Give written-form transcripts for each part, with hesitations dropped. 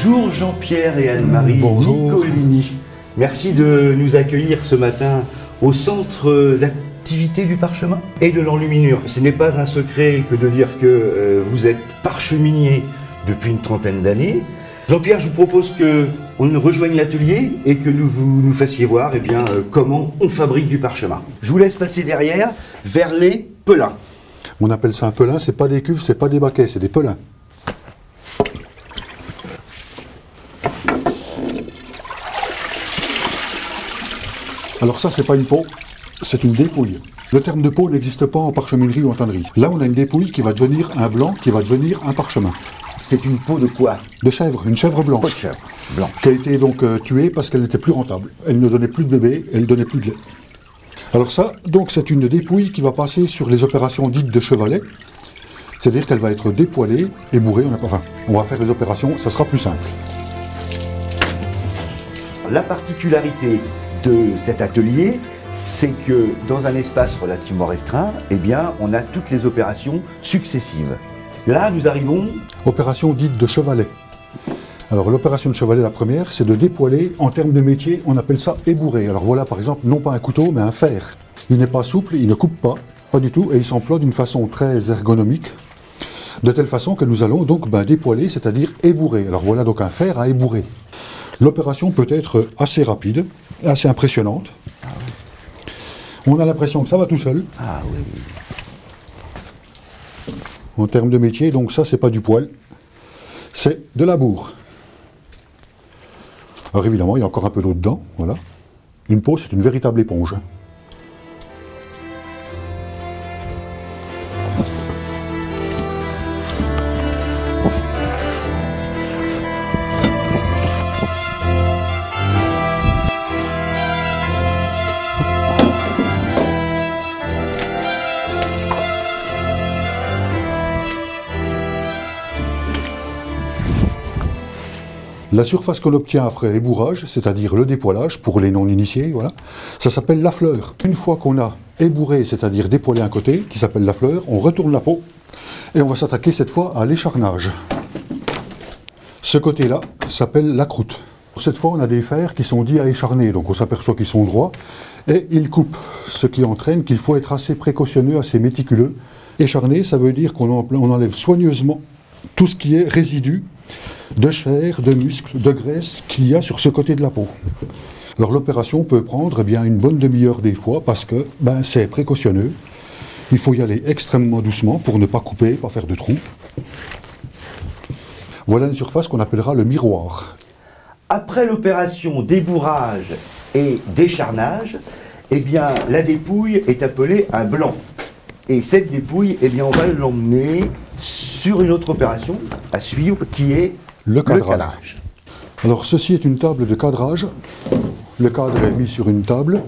Bonjour Jean-Pierre et Anne-Marie Nicolini. Merci de nous accueillir ce matin au centre d'activité du parchemin et de l'enluminure. Ce n'est pas un secret que de dire que vous êtes parcheminier depuis une trentaine d'années. Jean-Pierre, je vous propose qu'on rejoigne l'atelier et que vous nous fassiez voir comment on fabrique du parchemin. Je vous laisse passer derrière vers les pelins. On appelle ça un pelin, c'est pas des cuves, c'est pas des baquets, c'est des pelins. Alors ça, c'est pas une peau, c'est une dépouille. Le terme de peau n'existe pas en parcheminerie ou en tannerie. Là, on a une dépouille qui va devenir un blanc, qui va devenir un parchemin. C'est une peau de quoi? De chèvre, une chèvre blanche. Peau de chèvre blanche. Qui a été donc tuée parce qu'elle n'était plus rentable. Elle ne donnait plus de bébés, elle ne donnait plus de lait. Alors ça, donc c'est une dépouille qui va passer sur les opérations dites de chevalet. C'est-à-dire qu'elle va être dépoilée et bourrée. Enfin, on va faire les opérations, ça sera plus simple. La particularité de cet atelier, c'est que dans un espace relativement restreint, on a toutes les opérations successives. Là, nous arrivons... Opération dite de chevalet. Alors l'opération de chevalet, la première, c'est de dépoiler. En termes de métier, on appelle ça ébourer. Alors voilà, par exemple, non pas un couteau, mais un fer. Il n'est pas souple, il ne coupe pas du tout, et il s'emploie d'une façon très ergonomique, de telle façon que nous allons donc dépoiler, c'est-à-dire ébourer. Alors voilà donc un fer à ébourer. L'opération peut être assez rapide, assez impressionnante. On a l'impression que ça va tout seul. Ah oui. En termes de métier, donc ça, c'est pas du poil, c'est de la bourre. Alors évidemment, il y a encore un peu d'eau dedans, voilà. Une peau, c'est une véritable éponge. La surface qu'on obtient après ébourrage, c'est-à-dire le dépoilage, pour les non-initiés, voilà, ça s'appelle la fleur. Une fois qu'on a ébourré, c'est-à-dire dépoilé un côté, qui s'appelle la fleur, on retourne la peau, et on va s'attaquer cette fois à l'écharnage. Ce côté-là s'appelle la croûte. Cette fois, on a des fers qui sont dits à écharner, donc on s'aperçoit qu'ils sont droits, et ils coupent, ce qui entraîne qu'il faut être assez précautionneux, assez méticuleux. Écharner, ça veut dire qu'on enlève soigneusement tout ce qui est résidu de chair, de muscles, de graisse qu'il y a sur ce côté de la peau. Alors l'opération peut prendre une bonne demi-heure des fois parce que c'est précautionneux. Il faut y aller extrêmement doucement pour ne pas couper, pas faire de trous. Voilà une surface qu'on appellera le miroir. Après l'opération d'ébourrage et d'écharnage, la dépouille est appelée un blanc. Et cette dépouille, on va l'emmener sur une autre opération à suivre qui est le cadrage. Alors ceci est une table de cadrage. Le cadre est mis sur une table.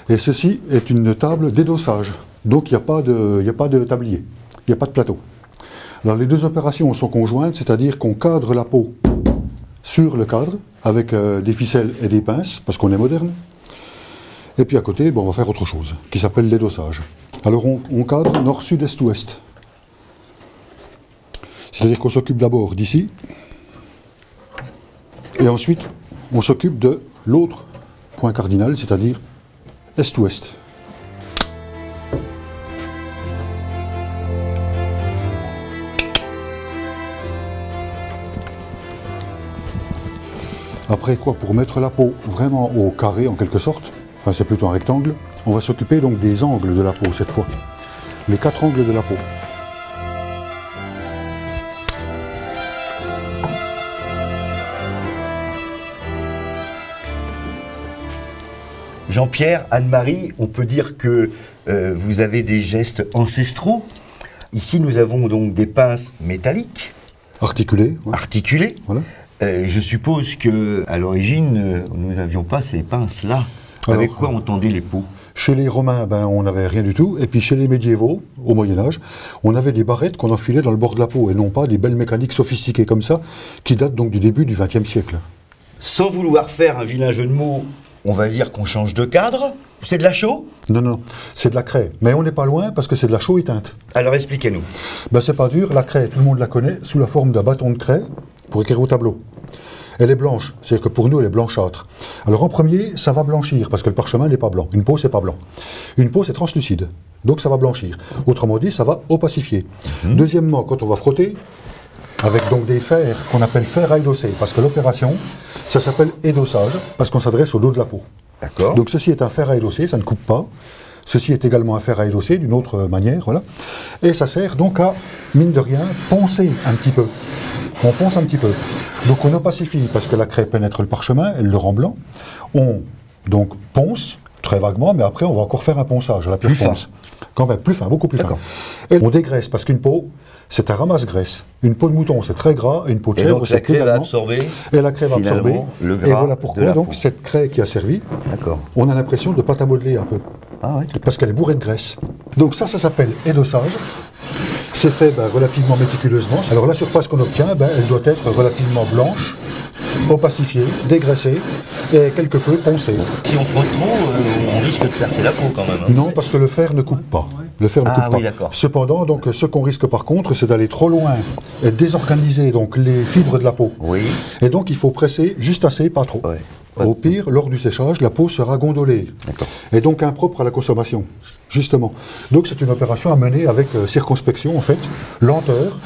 Et ceci est une table d'édossage. Donc il n'y a pas de tablier, il n'y a pas de plateau. Alors les deux opérations sont conjointes, c'est-à-dire qu'on cadre la peau sur le cadre avec des ficelles et des pinces, parce qu'on est moderne. Et puis à côté, on va faire autre chose, qui s'appelle l'édossage. Alors on cadre nord, sud, est, ouest. C'est-à-dire qu'on s'occupe d'abord d'ici, et ensuite on s'occupe de l'autre point cardinal, c'est-à-dire est-ouest. Après quoi, pour mettre la peau vraiment au carré en quelque sorte, enfin c'est plutôt un rectangle, on va s'occuper donc des angles de la peau cette fois, les 4 angles de la peau. Jean-Pierre, Anne-Marie, on peut dire que vous avez des gestes ancestraux. Ici, nous avons donc des pinces métalliques. Articulées. Ouais. Articulées. Voilà. Je suppose qu'à l'origine, nous n'avions pas ces pinces-là. Avec quoi on tendait les peaux? Chez les Romains, on n'avait rien du tout. Et puis chez les médiévaux, au Moyen-Âge, on avait des barrettes qu'on enfilait dans le bord de la peau, et non pas des belles mécaniques sophistiquées comme ça, qui datent donc du début du XXe siècle. Sans vouloir faire un vilain jeu de mots, on va dire qu'on change de cadre. C'est de la chaux? Non, non, c'est de la craie. Mais on n'est pas loin parce que c'est de la chaux éteinte. Alors expliquez-nous. C'est pas dur, la craie, tout le monde la connaît, sous la forme d'un bâton de craie. pour écrire au tableau. Elle est blanche, c'est-à-dire que pour nous, elle est blanchâtre. Alors en premier, ça va blanchir, parce que le parchemin n'est pas blanc. Une peau, c'est pas blanc. Une peau, c'est translucide, donc ça va blanchir. Autrement dit, ça va opacifier. Deuxièmement, quand on va frotter, avec donc des fers qu'on appelle fers à édosser, parce que l'opération, ça s'appelle édossage, parce qu'on s'adresse au dos de la peau. D'accord. Donc ceci est un fer à édosser, ça ne coupe pas. Ceci est également un fer à édosser d'une autre manière, voilà. Et ça sert donc à, mine de rien, poncer un petit peu. On ponce un petit peu. Donc on opacifie parce que la craie pénètre le parchemin, elle le rend blanc. On donc ponce, très vaguement, mais après on va encore faire un ponçage à la pierre ponce. Quand même, plus fin, beaucoup plus fin. Et on dégraisse parce qu'une peau, c'est un ramasse-graisse. Une peau de mouton, c'est très gras, et une peau de chèvre, c'est également... Et la craie va absorber. Le gras et voilà pourquoi, donc, cette craie qui a servi, on a l'impression de pâte à modeler un peu. Ah ouais. Parce qu'elle est bourrée de graisse. Donc ça s'appelle édossage. C'est fait relativement méticuleusement. Alors la surface qu'on obtient, elle doit être relativement blanche, opacifiée, dégraissée et quelque peu poncée. Si on frotte trop, on risque de percer la peau quand même. Hein. Non, parce que le fer ne coupe pas. Le fer ne coupe pas. Cependant, donc, ce qu'on risque par contre, c'est d'aller trop loin et désorganiser donc, les fibres de la peau. Oui. Et donc il faut presser juste assez, pas trop. Ouais. Au pire, lors du séchage, la peau sera gondolée. Et donc impropre à la consommation, justement. Donc c'est une opération à mener avec circonspection, en fait, lenteur.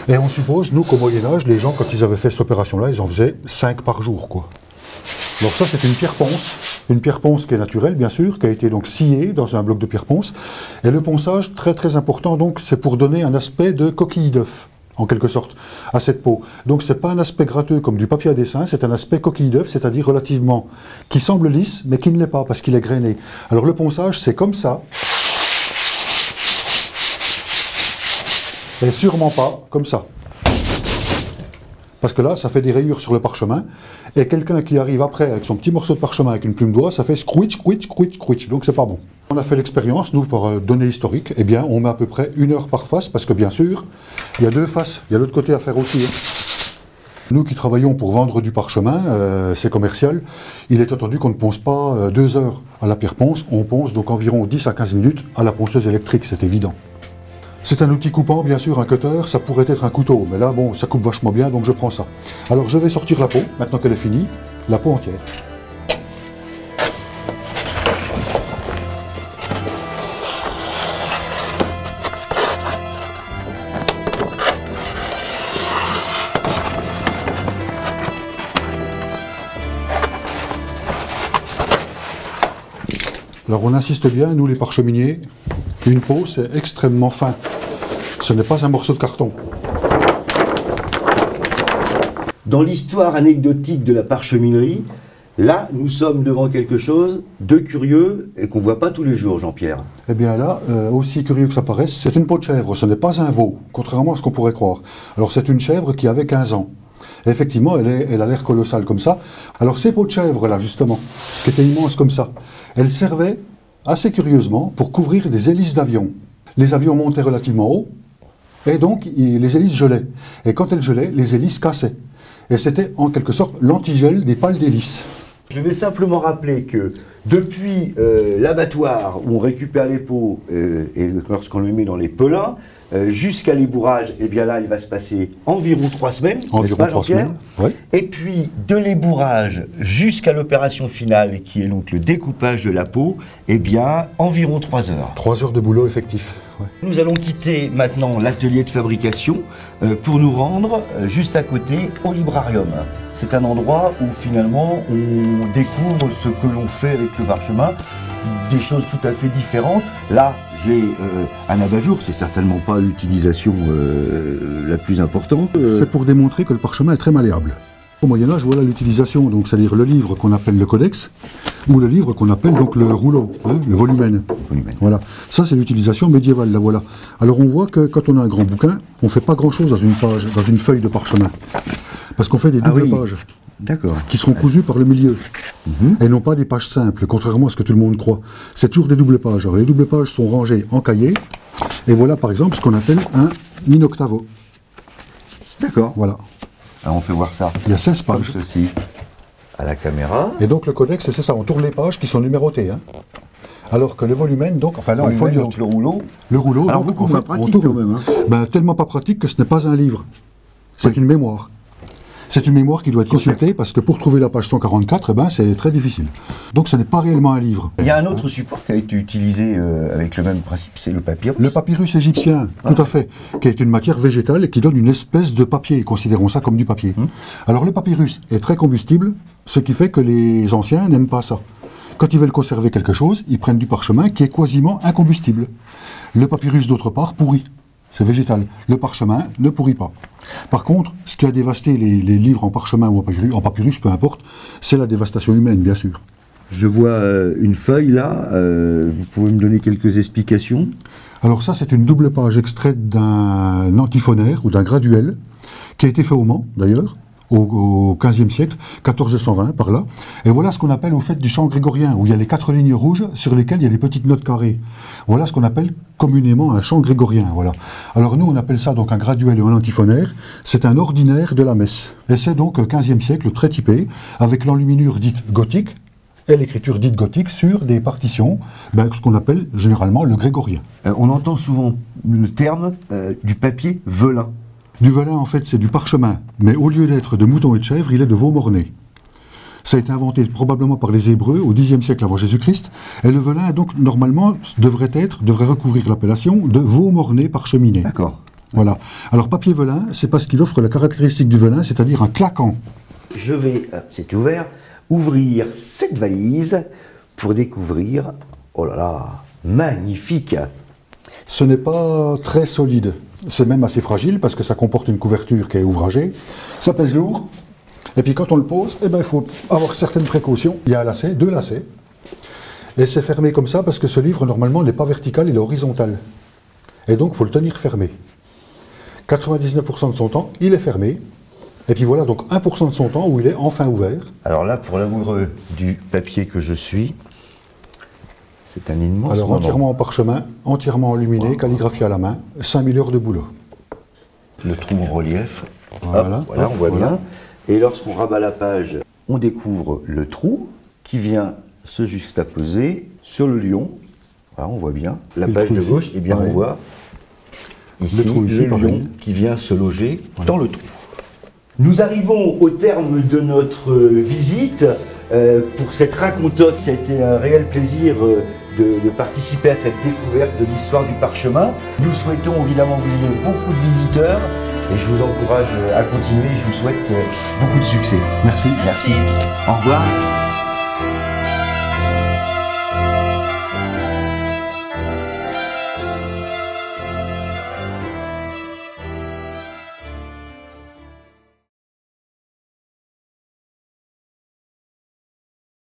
Et on suppose, nous, qu'au Moyen-Âge, les gens, quand ils avaient fait cette opération-là, ils en faisaient 5 par jour, quoi. Alors ça, c'est une pierre ponce qui est naturelle, bien sûr, qui a été donc sciée dans un bloc de pierre ponce. Et le ponçage, très très important, donc, c'est pour donner un aspect de coquille d'œuf, en quelque sorte, à cette peau. Donc c'est pas un aspect gratteux comme du papier à dessin, c'est un aspect coquille d'œuf, c'est-à-dire relativement, qui semble lisse, mais qui ne l'est pas, parce qu'il est grainé. Alors le ponçage, c'est comme ça, et sûrement pas comme ça. Parce que là, ça fait des rayures sur le parchemin, et quelqu'un qui arrive après avec son petit morceau de parchemin avec une plume d'oie, ça fait squitch, squitch, squitch, squitch, donc c'est pas bon. On a fait l'expérience, nous, pour données historiques, eh bien, on met à peu près 1 heure par face, parce que bien sûr, il y a 2 faces, il y a l'autre côté à faire aussi. Hein. Nous qui travaillons pour vendre du parchemin, c'est commercial, il est entendu qu'on ne ponce pas 2 heures à la pierre ponce, on ponce donc environ 10 à 15 minutes à la ponceuse électrique, c'est évident. C'est un outil coupant, bien sûr, un cutter, ça pourrait être un couteau, mais là, bon, ça coupe vachement bien, donc je prends ça. Alors je vais sortir la peau, maintenant qu'elle est finie, la peau entière. Alors on insiste bien, nous les parcheminiers, une peau c'est extrêmement fin. Ce n'est pas un morceau de carton. Dans l'histoire anecdotique de la parcheminerie, là, nous sommes devant quelque chose de curieux et qu'on ne voit pas tous les jours, Jean-Pierre. Eh bien là, aussi curieux que ça paraisse, c'est une peau de chèvre, ce n'est pas un veau, contrairement à ce qu'on pourrait croire. Alors c'est une chèvre qui avait 15 ans. Et effectivement, elle a l'air colossale comme ça. Alors ces peaux de chèvre là, justement, qui étaient immenses comme ça, elles servaient, assez curieusement, pour couvrir des hélices d'avions. Les avions montaient relativement haut, et donc les hélices gelaient. Et quand elles gelaient, les hélices cassaient. Et c'était en quelque sorte l'antigel des pales d'hélice. Je vais simplement rappeler que depuis l'abattoir où on récupère les peaux et lorsqu'on les met dans les pelins, jusqu'à l'ébourrage, eh bien là, il va se passer environ 3 semaines. Environ 3 semaines, oui. Et puis, de l'ébourrage jusqu'à l'opération finale, qui est donc le découpage de la peau, eh bien, environ 3 heures. 3 heures de boulot effectif. Ouais. Nous allons quitter maintenant l'atelier de fabrication pour nous rendre juste à côté au librarium. C'est un endroit où finalement on découvre ce que l'on fait avec le parchemin, des choses tout à fait différentes. Là, j'ai un abat-jour, c'est certainement pas l'utilisation la plus importante. C'est pour démontrer que le parchemin est très malléable. Au Moyen-Âge, voilà l'utilisation, donc c'est-à-dire le livre qu'on appelle le codex, ou le livre qu'on appelle donc le rouleau, hein, le volumène. Voilà. Ça, c'est l'utilisation médiévale, là voilà. Alors on voit que quand on a un grand bouquin, on ne fait pas grand-chose dans une page, dans une feuille de parchemin. Parce qu'on fait des doubles pages. Qui seront cousues par le milieu. Et non pas des pages simples, contrairement à ce que tout le monde croit. C'est toujours des doubles pages. Alors les doubles pages sont rangées en cahiers. Et voilà par exemple ce qu'on appelle un in-octavo. D'accord. Voilà. Alors on fait voir ça. Il y a 16 pages. Comme ceci, à la caméra. Et donc le codex, c'est ça, on tourne les pages qui sont numérotées. Hein. Alors que le volumène, donc, enfin là, il faut donc le rouleau. Le rouleau, alors donc, beaucoup moins pratique quand même. Hein. Ben, tellement pas pratique que ce n'est pas un livre. C'est une mémoire. C'est une mémoire qui doit être consultée parce que pour trouver la page 144, eh ben, c'est très difficile. Donc ce n'est pas réellement un livre. Il y a un autre support qui a été utilisé avec le même principe, c'est le papyrus. Le papyrus égyptien, tout à fait, qui est une matière végétale et qui donne une espèce de papier, considérons ça comme du papier. Alors le papyrus est très combustible, ce qui fait que les anciens n'aiment pas ça. Quand ils veulent conserver quelque chose, ils prennent du parchemin qui est quasiment incombustible. Le papyrus, d'autre part, pourrit. C'est végétal. Le parchemin ne pourrit pas. Par contre, ce qui a dévasté les livres en parchemin ou en papyrus, peu importe, c'est la dévastation humaine, bien sûr. Je vois une feuille là, vous pouvez me donner quelques explications? Alors ça, c'est une double page extraite d'un antiphonaire ou d'un graduel, qui a été fait au Mans, d'ailleurs, au XVe siècle, 1420 par là. Et voilà ce qu'on appelle au fait du chant grégorien, où il y a les 4 lignes rouges sur lesquelles il y a des petites notes carrées. Voilà ce qu'on appelle communément un chant grégorien. Voilà. Alors nous, on appelle ça donc un graduel ou un antiphonaire. C'est un ordinaire de la messe. Et c'est donc XVe siècle très typé, avec l'enluminure dite gothique et l'écriture dite gothique sur des partitions, ce qu'on appelle généralement le grégorien. On entend souvent le terme du papier velin. Du velin, en fait, c'est du parchemin, mais au lieu d'être de mouton et de chèvre, il est de veau morné. Ça a été inventé probablement par les Hébreux au Xe siècle avant Jésus-Christ, et le velin, donc, normalement, devrait recouvrir l'appellation de veau morné parcheminé. D'accord. Voilà. Alors, papier velin, c'est parce qu'il offre la caractéristique du velin, c'est-à-dire un claquant. Je vais, c'est ouvert, ouvrir cette valise pour découvrir, oh là là, magnifique! Ce n'est pas très solide. C'est même assez fragile parce que ça comporte une couverture qui est ouvragée. Ça pèse lourd. Et puis quand on le pose, il faut avoir certaines précautions. Il y a un lacet, 2 lacets. Et c'est fermé comme ça parce que ce livre, normalement, n'est pas vertical, il est horizontal. Et donc, il faut le tenir fermé. 99% de son temps, il est fermé. Et puis voilà, donc 1% de son temps où il est enfin ouvert. Alors là, pour l'amoureux du papier que je suis, c'est un immense Alors moment. entièrement en parchemin, entièrement enluminé, calligraphié à la main, 5000 heures de boulot. Le trou en relief, Voilà, hop, voilà, on voit bien. Et lorsqu'on rabat la page, on découvre le trou qui vient se juxtaposer sur le lion. Voilà, on voit bien. La page de gauche, ici, eh bien, pareil. on voit ici le lion qui vient se loger dans le trou. Nous arrivons au terme de notre visite. Pour cette racontote, c'était un réel plaisir de participer à cette découverte de l'histoire du parchemin. Nous souhaitons évidemment vous ayez beaucoup de visiteurs et je vous encourage à continuer. Je vous souhaite beaucoup de succès. Merci. Merci. Au revoir.